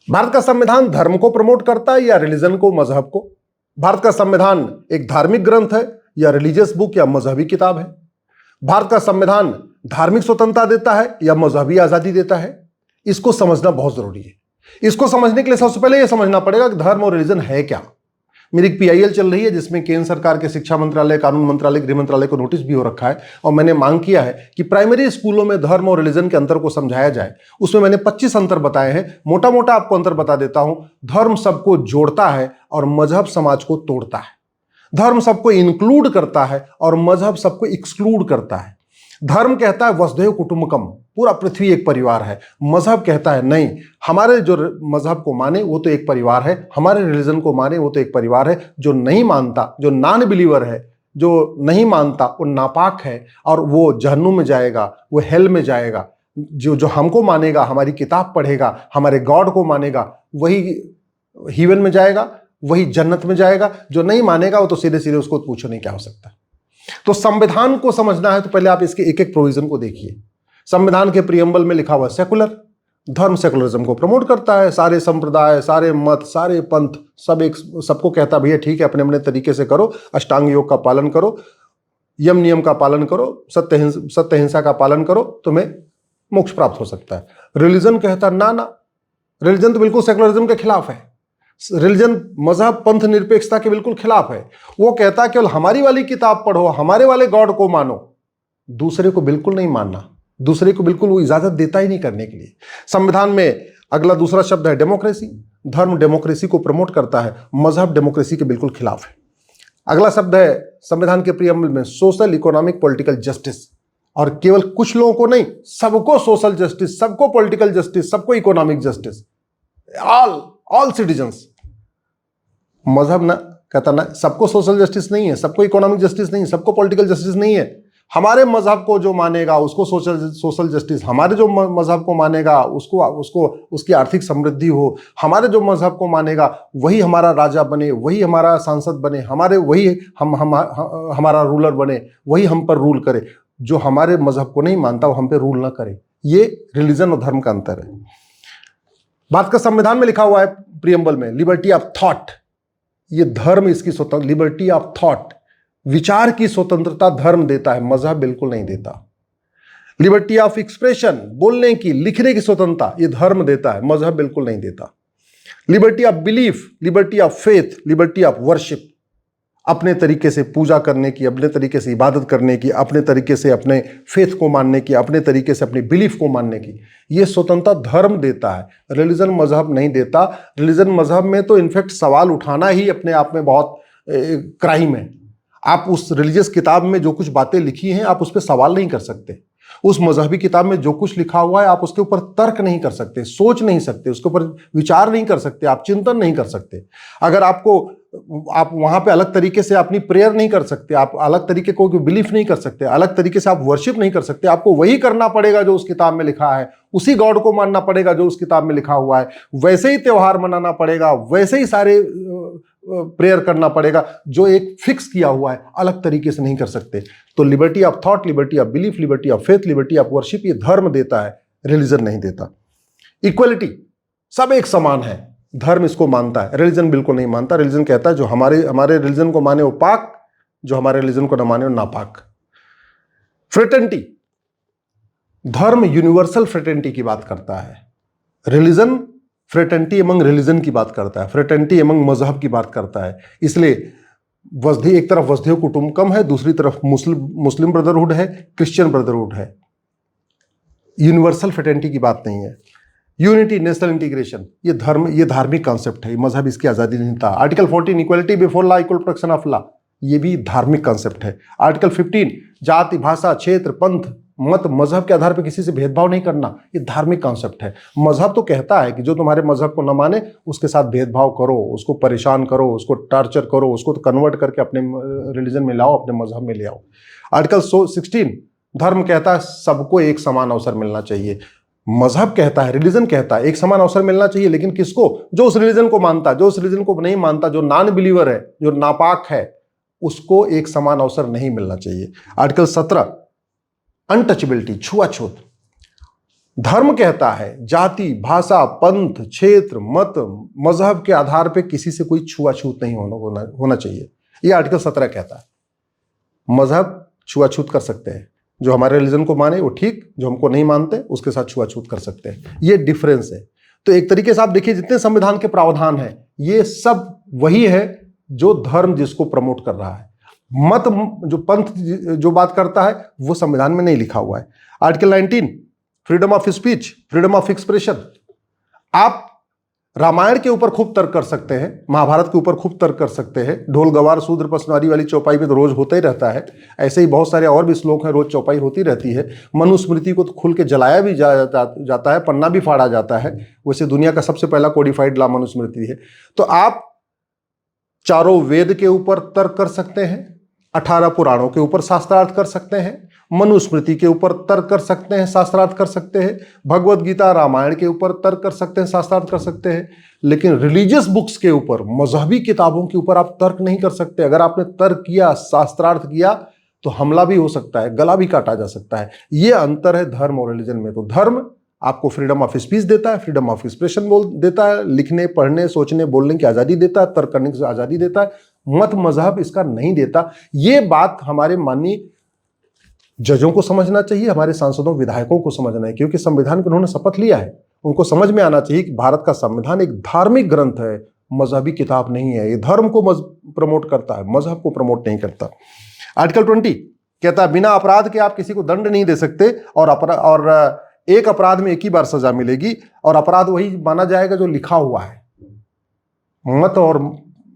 भारत का संविधान धर्म को प्रमोट करता है या रिलीजन को, मजहब को? भारत का संविधान एक धार्मिक ग्रंथ है या रिलीजियस बुक या मजहबी किताब है? भारत का संविधान धार्मिक स्वतंत्रता देता है या मजहबी आजादी देता है? इसको समझना बहुत जरूरी है। इसको समझने के लिए सबसे पहले यह समझना पड़ेगा कि धर्म और रिलीजन है क्या। मेरी एक PIL चल रही है जिसमें केंद्र सरकार के शिक्षा मंत्रालय, कानून मंत्रालय, गृह मंत्रालय को नोटिस भी हो रखा है और मैंने मांग किया है कि प्राइमरी स्कूलों में धर्म और रिलीजन के अंतर को समझाया जाए। उसमें मैंने 25 अंतर बताए हैं। मोटा मोटा आपको अंतर बता देता हूं। धर्म सबको जोड़ता है और मजहब समाज को तोड़ता है। धर्म सबको इंक्लूड करता है और मजहब सबको एक्सक्लूड करता है। धर्म कहता है वसुधैव कुटुंबकम, पूरा पृथ्वी एक परिवार है। मजहब कहता है नहीं, हमारे जो मजहब को माने वो तो एक परिवार है, हमारे रिलीजन को माने वो तो एक परिवार है। जो नहीं मानता, जो नॉन बिलीवर है, जो नहीं मानता, वो नापाक है और वो जहन्नुम में जाएगा, वो हेल में जाएगा। जो हमको मानेगा, हमारी किताब पढ़ेगा, हमारे गॉड को मानेगा, वही हेवन में जाएगा, वही जन्नत में जाएगा। जो नहीं मानेगा वो तो सीधे सीधे उसको पूछो नहीं क्या हो सकता। तो संविधान को समझना है तो पहले आप इसके एक एक प्रोविजन को देखिए। संविधान के प्रियम्बल में लिखा हुआ सेकुलर, धर्म सेकुलरिज्म को प्रमोट करता है। सारे संप्रदाय, सारे मत, सारे पंथ सबको कहता है भैया ठीक है, अपने अपने तरीके से करो, अष्टांग योग का पालन करो, यम नियम का पालन करो, सत्य हिंसा का पालन करो, तुम्हें मोक्ष प्राप्त हो सकता है। रिलीजन कहता ना ना, रिलीजन तो बिल्कुल सेकुलरिज्म के खिलाफ है। रिलीजन, मजहब, पंथ निरपेक्षता के बिल्कुल खिलाफ है। वो कहता है केवल हमारी वाली किताब पढ़ो, हमारे वाले गॉड को मानो, दूसरे को बिल्कुल नहीं मानना। दूसरे को बिल्कुल वो इजाजत देता ही नहीं करने के लिए। संविधान में अगला दूसरा शब्द है डेमोक्रेसी। धर्म डेमोक्रेसी को प्रमोट करता है, मजहब डेमोक्रेसी के बिल्कुल खिलाफ है। अगला शब्द है संविधान के प्रियम्बल में सोशल, इकोनॉमिक, पॉलिटिकल जस्टिस। और केवल कुछ लोगों को नहीं, सबको सोशल जस्टिस, सबको पॉलिटिकल जस्टिस, सबको इकोनॉमिक जस्टिस, ऑल सिटीजन्स। मजहब ना कहता ना, सबको सोशल जस्टिस नहीं है, सबको इकोनॉमिक जस्टिस नहीं है, सबको पॉलिटिकल जस्टिस नहीं है। हमारे मजहब को जो मानेगा उसको सोशल जस्टिस, हमारे जो मजहब को मानेगा उसको उसकी आर्थिक समृद्धि हो, हमारे जो मजहब को मानेगा वही हमारा राजा बने, वही हमारा सांसद बने, हमारा रूलर बने, वही हम पर रूल करे। जो हमारे मजहब को नहीं मानता वो हम पे रूल ना करे। ये रिलीजन और धर्म का अंतर है। भारत का संविधान में लिखा हुआ है प्रियम्बल में लिबर्टी ऑफ थॉट। ये धर्म इसकी स्वतंत्र, लिबर्टी ऑफ थॉट, विचार की स्वतंत्रता धर्म देता है, मजहब बिल्कुल नहीं देता। लिबर्टी ऑफ एक्सप्रेशन, बोलने की, लिखने की स्वतंत्रता, ये धर्म देता है, मजहब बिल्कुल नहीं देता। Liberty of belief, liberty of faith, liberty of worship, अपने तरीके से पूजा करने की, अपने तरीके से इबादत करने की, अपने तरीके से अपने फेथ को मानने की, अपने तरीके से अपनी बिलीफ को मानने की, ये स्वतंत्रता धर्म देता है, रिलीजन मजहब नहीं देता। रिलीजन मजहब में तो इनफैक्ट सवाल उठाना ही अपने आप में बहुत क्राइम है। आप उस रिलीजियस किताब में जो कुछ बातें लिखी हैं आप उस पर सवाल नहीं कर सकते। उस मजहबी किताब में जो कुछ लिखा हुआ है आप उसके ऊपर तर्क नहीं कर सकते, सोच नहीं सकते, उसके ऊपर विचार नहीं कर सकते, आप चिंतन नहीं कर सकते। अगर आप वहां पे अलग तरीके से अपनी प्रेयर नहीं कर सकते, आप अलग तरीके को बिलीफ नहीं कर सकते, अलग तरीके से आप वर्शिप नहीं कर सकते। आपको वही करना पड़ेगा जो उस किताब में लिखा है, उसी गॉड को मानना पड़ेगा जो उस किताब में लिखा हुआ है, वैसे ही त्योहार मनाना पड़ेगा, वैसे ही सारे प्रेयर करना पड़ेगा जो एक फिक्स किया हुआ है, अलग तरीके से नहीं कर सकते। तो liberty of thought, liberty of belief, liberty of faith, liberty of worship, ये धर्म देता है, रिलीजन नहीं देता। इक्वलिटी, सब एक समान है, धर्म इसको मानता है, रिलीजन बिल्कुल नहीं मानता। रिलीजन कहता है जो हमारे रिलीजन को माने वो पाक, जो हमारे रिलीजन को न माने वो नापाक। फ्रेटर्निटी, धर्म यूनिवर्सल फ्रेटर्निटी की बात करता है, रिलीजन फ्रेटर्निटी एमंग रिलीजन की बात करता है, फ्रेटर्निटी एमंग मजहब की बात करता है। इसलिए एक तरफ वसुधैव कुटुंबकम है, दूसरी तरफ मुस्लिम ब्रदरहुड है, क्रिश्चियन ब्रदरहुड है। यूनिवर्सल फ्रेटर्निटी की बात नहीं है। यूनिटी, नेशनल इंटीग्रेशन, ये धार्मिक कॉन्सेप्ट है, मजहब इसकी आजादी नहीं था। Article 14, equality before law, equal protection of law, ये भी धार्मिक कॉन्सेप्ट है। आर्टिकल 15, जाति, भाषा, क्षेत्र, पंथ, मत, मजहब के आधार पर किसी से भेदभाव नहीं करना, ये धार्मिक कॉन्सेप्ट है। मजहब तो कहता है कि जो तुम्हारे मजहब को न माने उसके साथ भेदभाव करो, उसको परेशान करो, उसको टॉर्चर करो, उसको तो कन्वर्ट करके अपने रिलीजन में लाओ, अपने मजहब में ले आओ। आर्टिकल 16, धर्म कहता है सबको एक समान अवसर मिलना चाहिए। मजहब कहता है, रिलीजन कहता है एक समान अवसर मिलना चाहिए, लेकिन किसको? जो उस रिलीजन को मानता है। जो उस रिलीजन को नहीं मानता, जो नॉन बिलीवर है, जो नापाक है, उसको एक समान अवसर नहीं मिलना चाहिए। आर्टिकल 17, अनटचेबिलिटी, छुआछूत, धर्म कहता है जाति, भाषा, पंथ, क्षेत्र, मत, मजहब के आधार पे किसी से कोई छुआछूत नहीं होना चाहिए। ये आर्टिकल 17 कहता है। मजहब छुआछूत कर सकते हैं, जो हमारे रिलीजन को माने वो ठीक, जो हमको नहीं मानते उसके साथ छुआछूत कर सकते हैं। ये डिफरेंस है। तो एक तरीके से आप देखिए जितने संविधान के प्रावधान हैं ये सब वही है जो धर्म जिसको प्रमोट कर रहा है। मत, जो पंथ जो बात करता है वो संविधान में नहीं लिखा हुआ है। Article 19 freedom of speech, freedom of expression. आप रामायण के ऊपर खूब तर्क कर सकते हैं, महाभारत के ऊपर खूब तर्क कर सकते हैं, ढोल गवार शूद्र पसवारी वाली चौपाई में तो रोज होता ही रहता है। ऐसे ही बहुत सारे और भी श्लोक हैं, रोज चौपाई होती रहती है। मनुस्मृति को तो खुल के जलाया भी जाता है, पन्ना भी फाड़ा जाता है। वैसे दुनिया का सबसे पहला कोडिफाइड लॉ मनुस्मृति है। तो आप चारों वेद के ऊपर तर्क कर सकते हैं, 18 पुराणों के ऊपर शास्त्रार्थ कर सकते हैं, मनुस्मृति के ऊपर तर्क कर सकते हैं, शास्त्रार्थ कर सकते हैं, भगवत गीता रामायण के ऊपर तर्क कर सकते हैं, शास्त्रार्थ कर सकते हैं। लेकिन रिलीजियस बुक्स के ऊपर, मजहबी किताबों के ऊपर आप तर्क नहीं कर सकते। अगर आपने तर्क किया, शास्त्रार्थ किया तो हमला भी हो सकता है, गला भी काटा जा सकता है। यह अंतर है धर्म और रिलीजन में। तो धर्म आपको फ्रीडम ऑफ स्पीच देता है, फ्रीडम ऑफ एक्सप्रेशन देता है, लिखने, पढ़ने, सोचने, बोलने की आज़ादी देता है, तर्क करने की आज़ादी देता है। मत मजहब इसका नहीं देता। ये बात हमारे माननीय जजों को समझना चाहिए, हमारे सांसदों, विधायकों को समझना है, क्योंकि संविधान को उन्होंने शपथ लिया है। उनको समझ में आना चाहिए कि भारत का संविधान एक धार्मिक ग्रंथ है, मजहबी किताब नहीं है। ये धर्म को प्रमोट करता है, मजहब को प्रमोट नहीं करता। आर्टिकल 20 कहता है बिना अपराध के आप किसी को दंड नहीं दे सकते, और एक अपराध में एक ही बार सजा मिलेगी, और अपराध वही माना जाएगा जो लिखा हुआ है। मत और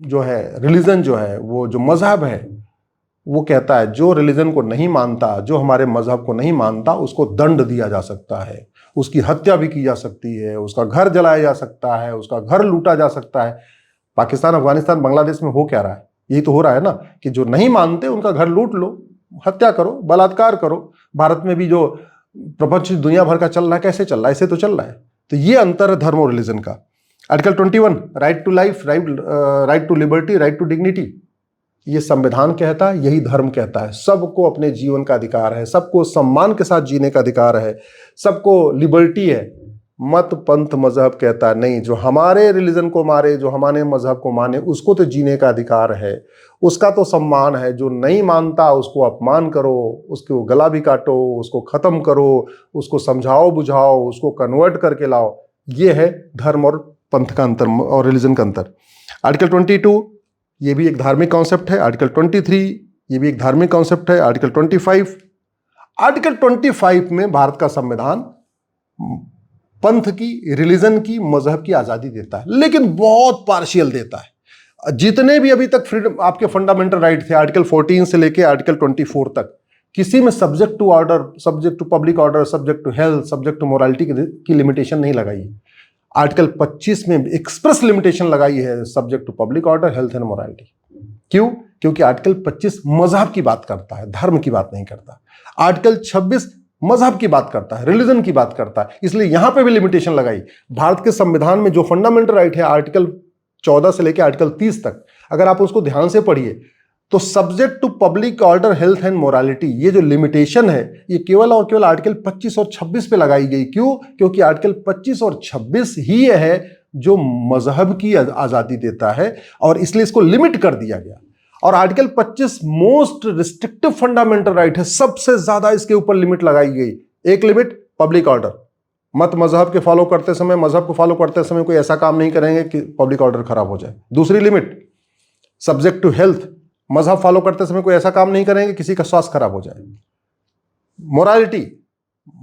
जो है रिलीजन जो है, वो जो मजहब है, वो कहता है जो रिलीजन को नहीं मानता, जो हमारे मजहब को नहीं मानता, उसको दंड दिया जा सकता है, उसकी हत्या भी की जा सकती है, उसका घर जलाया जा सकता है, उसका घर लूटा जा सकता है। पाकिस्तान, अफगानिस्तान, बांग्लादेश में हो क्या रहा है? यही तो हो रहा है ना, कि जो नहीं मानते उनका घर लूट लो, हत्या करो, बलात्कार करो। भारत में भी जो प्रपंच दुनिया भर का चल रहा है, कैसे चल रहा है? ऐसे तो चल रहा है। तो ये अंतर है धर्म और रिलीजन का। Article 21 right to life, right to liberty, right to dignity. ये संविधान कहता है, यही धर्म कहता है। सबको अपने जीवन का अधिकार है, सबको सम्मान के साथ जीने का अधिकार है, सबको लिबर्टी है। मत, पंथ, मजहब कहता है नहीं, जो हमारे रिलीजन को मारे, जो हमारे मजहब को माने, उसको तो जीने का अधिकार है, उसका तो सम्मान है। जो नहीं मानता उसको अपमान करो, उसको गला भी काटो, उसको खत्म करो, उसको समझाओ बुझाओ, उसको कन्वर्ट करके लाओ। ये है धर्म और पंथ का अंतर और रिलीजन का अंतर। आर्टिकल 22 ये भी एक धार्मिक कॉन्सेप्ट है। आर्टिकल 23 ये भी एक धार्मिक कॉन्सेप्ट है। आर्टिकल 25 में भारत का संविधान पंथ की, रिलीजन की, मजहब की आजादी देता है, लेकिन बहुत पार्शियल देता है। जितने भी अभी तक फ्रीडम आपके फंडामेंटल राइट थे, आर्टिकल 14 से लेके आर्टिकल 24 तक, किसी में subject to order, subject to public order, subject to health, subject to morality की लिमिटेशन नहीं लगाई है। आर्टिकल 25 में एक्सप्रेस लिमिटेशन लगाई है, subject to public order, health and morality. क्यों? क्योंकि आर्टिकल 25 मजहब की बात करता है, धर्म की बात नहीं करता। आर्टिकल 26 मजहब की बात करता है, रिलीजन की बात करता है, इसलिए यहां पे भी लिमिटेशन लगाई। भारत के संविधान में जो फंडामेंटल राइट है, आर्टिकल 14 से लेकर आर्टिकल 30 तक, अगर आप उसको ध्यान से पढ़िए तो subject to public order, health and morality, ये जो लिमिटेशन है, ये केवल और केवल आर्टिकल 25 और 26 पे लगाई गई। क्यों? क्योंकि आर्टिकल 25 और 26 ही है जो मजहब की आजादी देता है, और इसलिए इसको लिमिट कर दिया गया। और article 25 most restrictive fundamental right है, सबसे ज्यादा इसके ऊपर लिमिट लगाई गई। एक लिमिट पब्लिक ऑर्डर, मत मजहब के फॉलो करते समय, मजहब को फॉलो करते समय कोई ऐसा काम नहीं करेंगे कि पब्लिक ऑर्डर खराब हो जाए। दूसरी लिमिट सब्जेक्ट टू हेल्थ, मजहब फॉलो करते समय कोई ऐसा काम नहीं करेंगे किसी का स्वास्थ्य खराब हो जाए। मोरालिटी,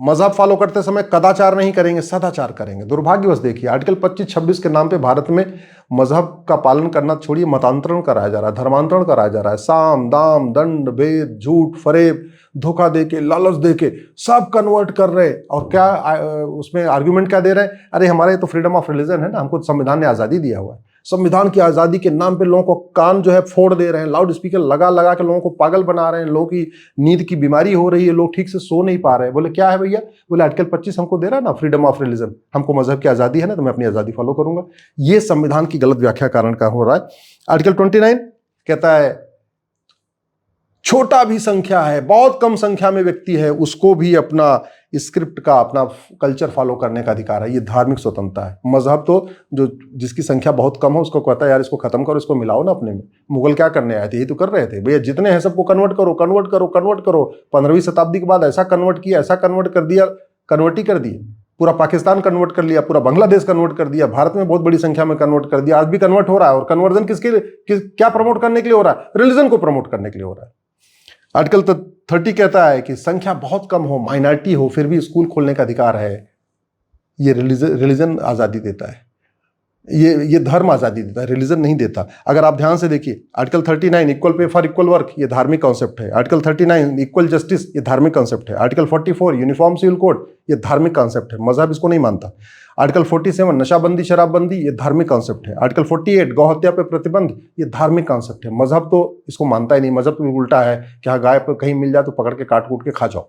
मजहब फॉलो करते समय कदाचार नहीं करेंगे, सदाचार करेंगे। दुर्भाग्यवश देखिए आर्टिकल 25-26 के नाम पे भारत में मजहब का पालन करना छोड़िए, मतांतरण कराया जा रहा है, धर्मांतरण कराया जा रहा है। साम दाम दंड भेद, झूठ फरेब, धोखा देके, लालच देके सब कन्वर्ट कर रहे। और क्या उसमें आर्ग्यूमेंट क्या दे रहे हैं? अरे हमारे तो फ्रीडम ऑफ रिलीजन है ना, हमको संविधान ने आजादी दिया हुआ है। संविधान की आजादी के नाम पे लोगों को कान जो है फोड़ दे रहे हैं, लाउड स्पीकर लगा लगा के लोगों को पागल बना रहे हैं, लोगों की नींद की बीमारी हो रही है, लोग ठीक से सो नहीं पा रहे हैं। बोले क्या है भैया? बोले आर्टिकल 25 हमको दे रहा है ना, फ्रीडम ऑफ रिलीजन, हमको मजहब की आजादी है ना, तो मैं अपनी आजादी फॉलो करूंगा। ये संविधान की गलत व्याख्या कारण का हो रहा है। आर्टिकल 29 कहता है छोटा भी संख्या है, बहुत कम संख्या में व्यक्ति है, उसको भी अपना स्क्रिप्ट का, अपना कल्चर फॉलो करने का अधिकार है। ये धार्मिक स्वतंत्रता है। मजहब तो जो जिसकी संख्या बहुत कम है उसको कहता है यार इसको खत्म करो, इसको मिलाओ ना अपने में। मुगल क्या करने आए थे? यही तो कर रहे थे भैया, जितने हैं सबको कन्वर्ट करो, कन्वर्ट करो, कन्वर्ट करो। 15वीं शताब्दी के बाद ऐसा कन्वर्ट किया, ऐसा कन्वर्ट कर दिया, कन्वर्ट ही कर दिए। पूरा पाकिस्तान कन्वर्ट कर लिया, पूरा बांग्लादेश कन्वर्ट कर दिया, भारत में बहुत बड़ी संख्या में कन्वर्ट कर दिया, आज भी कन्वर्ट हो रहा है। और कन्वर्जन किसके लिए, क्या प्रमोट करने के लिए हो रहा है? रिलीजन को प्रमोट करने के लिए हो रहा है। आर्टिकल 30 कहता है कि संख्या बहुत कम हो, माइनॉरिटी हो, फिर भी स्कूल खोलने का अधिकार है। ये रिलीजन आज़ादी देता है, ये धर्म आज़ादी देता है, रिलीजन नहीं देता। अगर आप ध्यान से देखिए article 39 equal pay for equal work, ये धार्मिक कॉन्सेप्ट है। आर्टिकल 39 इक्वल जस्टिस, ये धार्मिक कॉन्सेप्ट है। आर्टिकल 44 यूनिफॉर्म सिविल कोड, ये धार्मिक कॉन्सेप्ट है, मजहब इसको नहीं मानता। आर्टिकल 47 नशाबंदी शराबबंदी, ये धार्मिक कॉन्सेप्ट है। आर्टिकल 48 गौहत्या पे प्रतिबंध, ये धार्मिक कॉन्सेप्ट है। मजहब तो इसको मानता ही नहीं। मजहब तो उल्टा है कि हाँ गाय पे कहीं मिल जाए तो पकड़ के काट कूट के खा जाओ।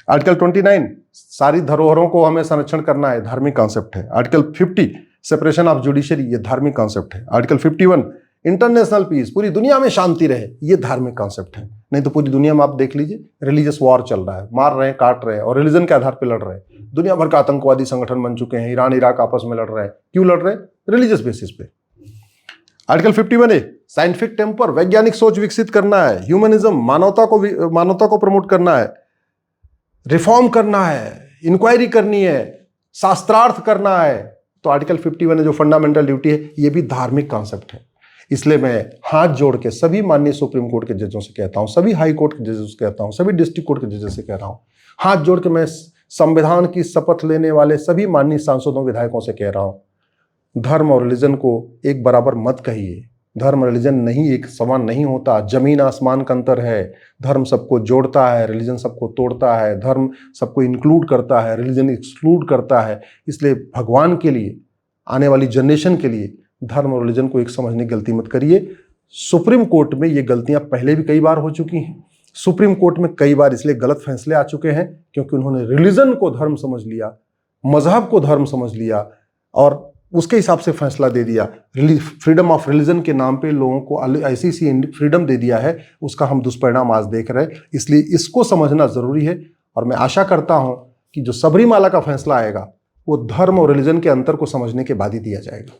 आर्टिकल 29 सारी धरोहरों को हमें संरक्षण करना है, धार्मिक कॉन्सेप्ट है। आर्टिकल 50 सेपरेशन ऑफ जुडिशरी, ये धार्मिक कॉन्सेप्ट है। आर्टिकल 51 इंटरनेशनल पीस, पूरी दुनिया में शांति रहे, ये धार्मिक कॉन्सेप्ट है। नहीं तो पूरी दुनिया में आप देख लीजिए रिलीजियस वॉर चल रहा है, मार रहे हैं, काट रहे हैं, और रिलीजन के आधार पर लड़ रहे हैं। दुनिया भर का आतंकवादी संगठन बन चुके हैं, ईरान इराक आपस में लड़ रहे हैं। क्यों लड़ रहे हैं? रिलीजियस बेसिस पे। आर्टिकल 51A साइंटिफिक टेम्पर, वैज्ञानिक सोच विकसित करना है। ह्यूमनिज्म, मानवता को प्रमोट करना है, रिफॉर्म करना है, इंक्वायरी करनी है, शास्त्रार्थ करना है। तो आर्टिकल 51 जो फंडामेंटल ड्यूटी है, ये भी धार्मिक कॉन्सेप्ट है। इसलिए मैं हाथ जोड़ के सभी माननीय सुप्रीम कोर्ट के जजों से कहता हूं, सभी हाई कोर्ट के जजों से कहता हूं, सभी डिस्ट्रिक्ट कोर्ट के जजों से कह रहा हूं, हाथ जोड़ के मैं संविधान की शपथ लेने वाले सभी माननीय सांसदों विधायकों से कह रहा हूं, धर्म और रिलीजन को एक बराबर मत कहिए। धर्म रिलीजन नहीं एक समान नहीं होता, जमीन आसमान का अंतर है। धर्म सबको जोड़ता है, रिलीजन सबको तोड़ता है। धर्म सबको इंक्लूड करता है, रिलीजन एक्सक्लूड करता है। इसलिए भगवान के लिए, आने वाली जनरेशन के लिए धर्म और रिलीजन को एक समझने की गलती मत करिए। सुप्रीम कोर्ट में ये गलतियां पहले भी कई बार हो चुकी हैं। सुप्रीम कोर्ट में कई बार इसलिए गलत फैसले आ चुके हैं क्योंकि उन्होंने रिलीजन को धर्म समझ लिया, मजहब को धर्म समझ लिया और उसके हिसाब से फैसला दे दिया। फ्रीडम ऑफ रिलीजन के नाम पे लोगों को ऐसी फ्रीडम दे दिया है, उसका हम दुष्परिणाम आज देख रहे हैं। इसलिए इसको समझना जरूरी है और मैं आशा करता हूं कि जो सबरीमाला का फैसला आएगा वो धर्म और रिलीजन के अंतर को समझने के बाद ही दिया जाएगा।